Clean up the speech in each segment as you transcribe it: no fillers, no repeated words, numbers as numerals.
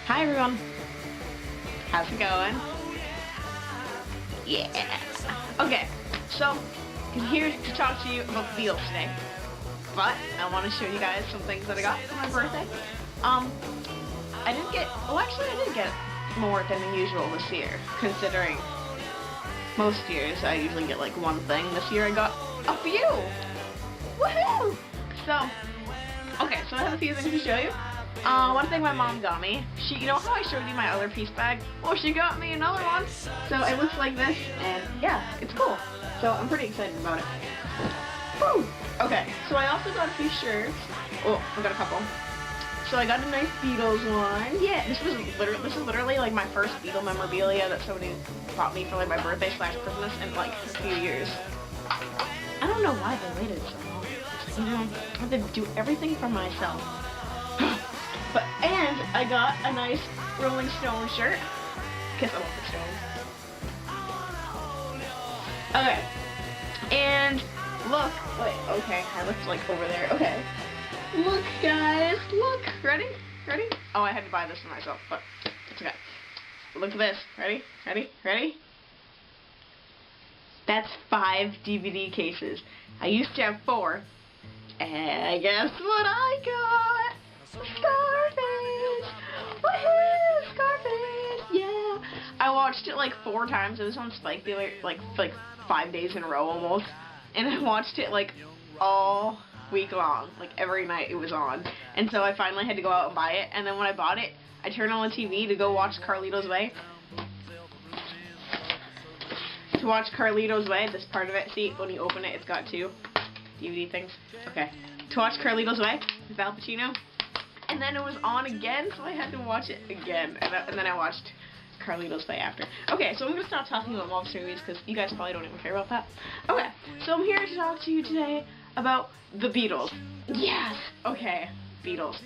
Hi everyone. How's it going? Yeah. Okay, so I'm here to talk to you about the Beatles today. But I want to show you guys some things that I got for my birthday. I didn't get, well actually I did get more than usual this year, considering most years I usually get like one thing. This year I got a few! Woohoo! So, okay, so I have a few things to show you. One thing my mom got me, you know how I showed you my other piece bag? Well, she got me another one. So it looks like this, and yeah, it's cool. So I'm pretty excited about it. Woo! Okay, so I also got a few shirts. Oh, I got a couple. So I got a nice Beatles one. Yeah, this is literally like my first Beatle memorabilia that somebody bought me for like my birthday / Christmas in like a few years. I don't know why they waited so long. You know, I have to do everything for myself. And I got a nice Rolling Stone shirt. Guess I love the Stones. Okay. And look. Wait, okay. I looked like over there. Okay. Look, guys. Look. Ready? Ready? Oh, I had to buy this for myself, but it's okay. Look at this. Ready? Ready? Ready? That's 5 DVD cases. I used to have 4. And guess what I got? Scarface! Woohoo! Scarface! Yeah! I watched it like 4 times. It was on Spike the other, like 5 days in a row almost. And I watched it like all week long. Like every night it was on. And so I finally had to go out and buy it. And then when I bought it, I turned on the TV to go watch Carlito's Way. To watch Carlito's Way, this part of it. See, when you open it, it's got 2 DVD things. Okay. To watch Carlito's Way with Al Pacino. And then it was on again, so I had to watch it again. And then I watched Carlito's Way after. Okay, so I'm going to stop talking about love movies because you guys probably don't even care about that. Okay, so I'm here to talk to you today about the Beatles. Yes! Okay, Beatles.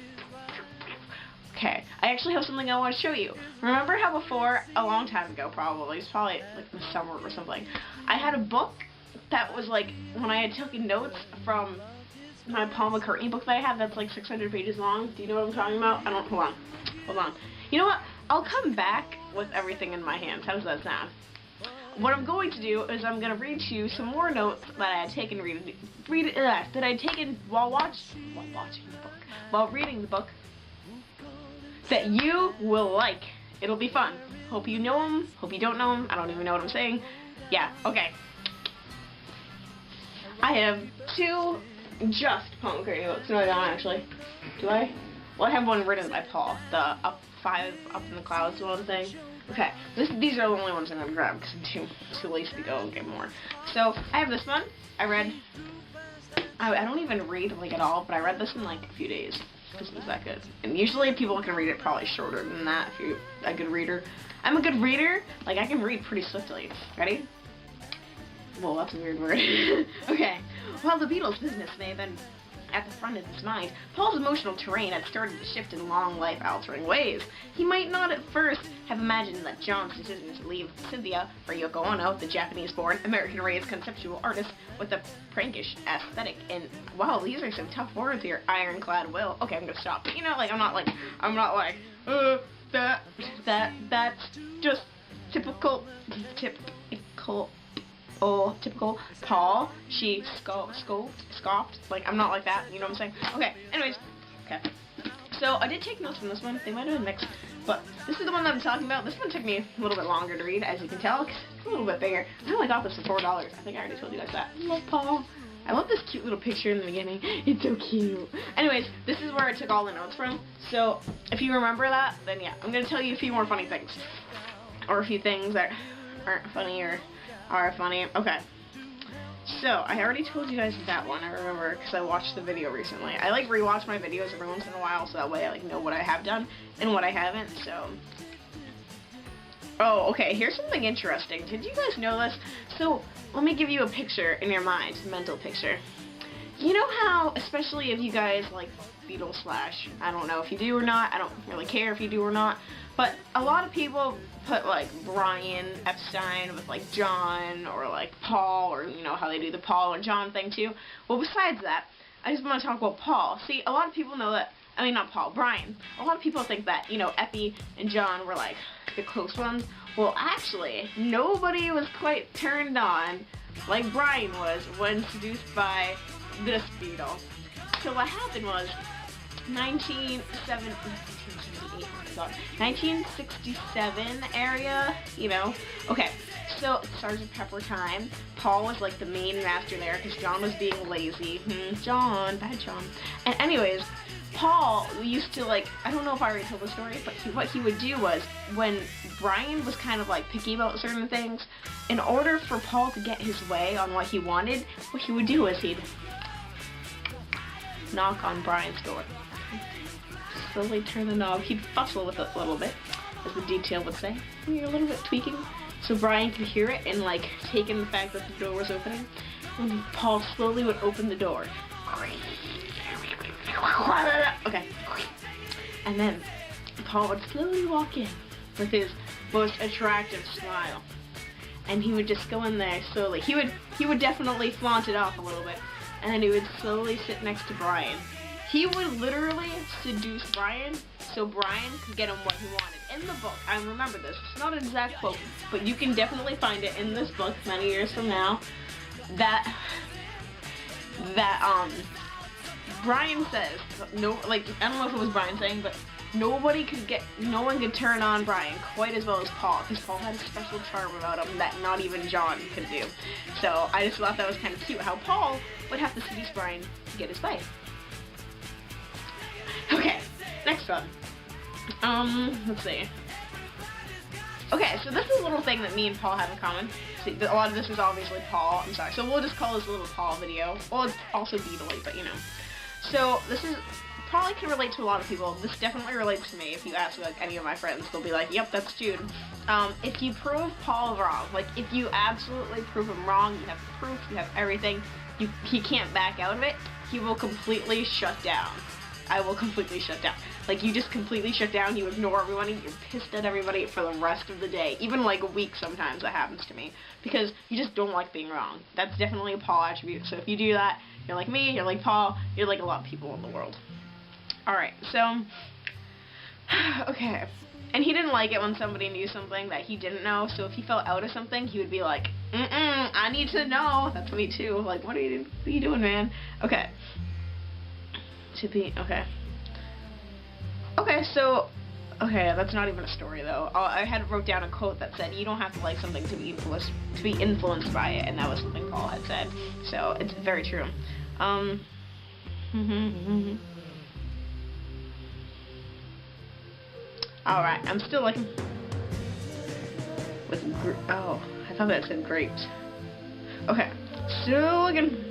Okay, I actually have something I want to show you. Remember how before, a long time ago probably, it's probably like in the summer or something, I had a book that was like, when I had taken notes from my Paul McCartney book that I have that's like 600 pages long. Do you know what I'm talking about? Hold on. You know what? I'll come back with everything in my hands. How does that sound? What I'm going to do is I'm going to read to you some more notes that I had taken while reading the book that you will like. It'll be fun. Hope you know them. Hope you don't know them. I don't even know what I'm saying. Yeah, okay. I have 2 just Paul McCartney books. No, I don't actually. Do I? Well, I have one written by Paul. The Up in the Clouds one thing. Okay, these are the only ones I'm going to grab because I'm too lazy to go and get more. So, I have this one. I don't even read like at all, but I read this in like a few days because it was that good. And usually people can read it probably shorter than that if you're a good reader. I'm a good reader. Like, I can read pretty swiftly. Ready? Well, that's a weird word. Okay. While the Beatles' business may have been at the front of his mind, Paul's emotional terrain had started to shift in long, life-altering ways. He might not at first have imagined that John's decision to leave Cynthia for Yoko Ono, the Japanese-born, American-raised conceptual artist with a prankish aesthetic, and wow, these are some tough words here, ironclad will. Okay, I'm gonna stop. You know, like, I'm not like, that's just typical Paul. She scoffed. Like, I'm not like that. You know what I'm saying? Okay. Anyways. Okay. So I did take notes from this one. They might have been mixed, but this is the one that I'm talking about. This one took me a little bit longer to read, as you can tell. It's a little bit bigger. I only got this for $4. I think I already told you guys that. I love Paul. I love this cute little picture in the beginning. It's so cute. Anyways, this is where I took all the notes from. So if you remember that, then yeah, I'm gonna tell you a few more funny things, or a few things that aren't funny or are funny. Okay. So, I already told you guys that one, I remember, because I watched the video recently. I like rewatch my videos every once in a while, so that way I like know what I have done and what I haven't, so. Oh, okay, here's something interesting. Did you guys know this? So, let me give you a picture in your mind, mental picture. You know how, especially if you guys like Beatles slash, I don't know if you do or not, I don't really care if you do or not, but a lot of people put like Brian Epstein with like John or like Paul, or you know how they do the Paul or John thing too. Well, besides that, I just want to talk about Paul. See, a lot of people know that, I mean not Paul, Brian. A lot of people think that, you know, Epi and John were like the close ones. Well, actually, nobody was quite turned on like Brian was when seduced by this beetle. So what happened was, 1967 area, you know. Okay, so it's Sergeant Pepper time. Paul was like the main master there because John was being lazy. John, bad John. And anyways, Paul used to, like, I don't know if I already told the story, but what he would do was, when Brian was kind of like picky about certain things, in order for Paul to get his way on what he wanted, what he would do is he'd knock on Brian's door. Slowly turn the knob. He'd fussle with it a little bit, as the detail would say. You're a little bit tweaking, so Brian could hear it and like take in the fact that the door was opening. And Paul slowly would open the door. Okay. And then Paul would slowly walk in with his most attractive smile, and he would just go in there slowly. He would definitely flaunt it off a little bit, and then he would slowly sit next to Brian. He would literally seduce Brian so Brian could get him what he wanted. In the book, I remember this, it's not an exact quote, but you can definitely find it in this book many years from now, that Brian says, no, like, I don't know if it was Brian saying, but no one could turn on Brian quite as well as Paul, because Paul had a special charm about him that not even John could do. So I just thought that was kind of cute, how Paul would have to seduce Brian to get his way. Okay, next one. Let's see. Okay, so this is a little thing that me and Paul have in common. See, a lot of this is obviously Paul, I'm sorry, so we'll just call this a little Paul video. Well, it's also Beatly, but you know. So, this is, probably can relate to a lot of people. This definitely relates to me. If you ask, like, any of my friends, they'll be like, yep, that's Jude. If you prove Paul wrong, like, if you absolutely prove him wrong, you have proof, you have everything, he can't back out of it, he will completely shut down. I will completely shut down. Like, you just completely shut down, you ignore everybody, you're pissed at everybody for the rest of the day. Even like a week sometimes that happens to me. Because you just don't like being wrong. That's definitely a Paul attribute. So if you do that, you're like me, you're like Paul, you're like a lot of people in the world. Alright, so, okay. And he didn't like it when somebody knew something that he didn't know, so if he fell out of something, he would be like, I need to know. That's me too. Like, what are you doing, man? Okay. Okay, so, that's not even a story though. I had wrote down a quote that said, you don't have to like something to be influenced by it, and that was something Paul had said. So, it's very true. Alright, I'm still looking with, oh, I thought that said grapes. Okay, still looking.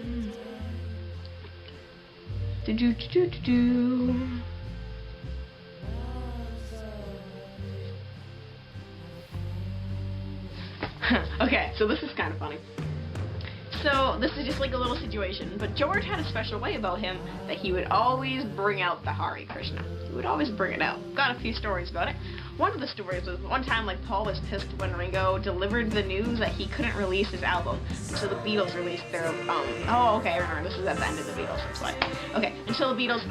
Okay, so this is kind of funny. So this is just like a little situation, but George had a special way about him that he would always bring out the Hare Krishna. He would always bring it out. Got a few stories about it. One of the stories was one time, like, Paul was pissed when Ringo delivered the news that he couldn't release his album. So the Beatles released their, oh, okay, I remember, this is at the end of the Beatles, that's why. Okay, until the Beatles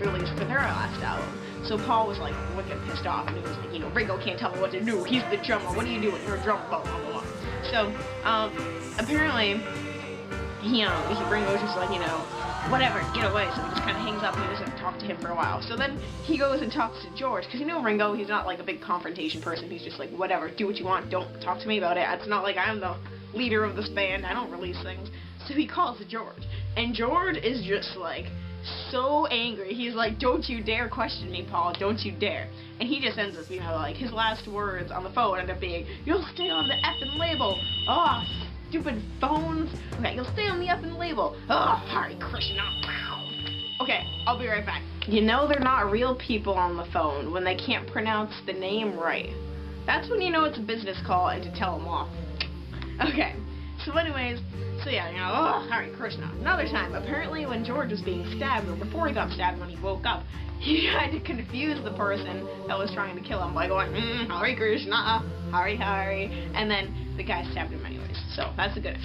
released their last album. So Paul was, like, wicked pissed off, and he was like, you know, Ringo can't tell me what to do, he's the drummer, what are you doing, you're a drummer, blah, blah, blah. So, apparently, Ringo's just like, you know, whatever, get away. So he just kind of hangs up and he doesn't talk to him for a while. So then he goes and talks to George, because you know Ringo, he's not like a big confrontation person. He's just like, whatever, do what you want, don't talk to me about it. It's not like I'm the leader of this band, I don't release things. So he calls George, and George is just like so angry. He's like, don't you dare question me, Paul, don't you dare. And he just ends up, you know, like, his last words on the phone end up being, you'll stay on the effing label. Oh, stupid phones. Okay, you'll stay on the effing label. Oh, Hare Krishna. Okay, I'll be right back. You know they're not real people on the phone when they can't pronounce the name right. That's when you know it's a business call and to tell them off. Okay, so anyways, so yeah, you know, oh, Hare Krishna. Another time, apparently when George was being stabbed, or before he got stabbed, when he woke up, he tried to confuse the person that was trying to kill him by going, Hare Krishna, Hare Hare, and then the guy stabbed him anyways. So that's a good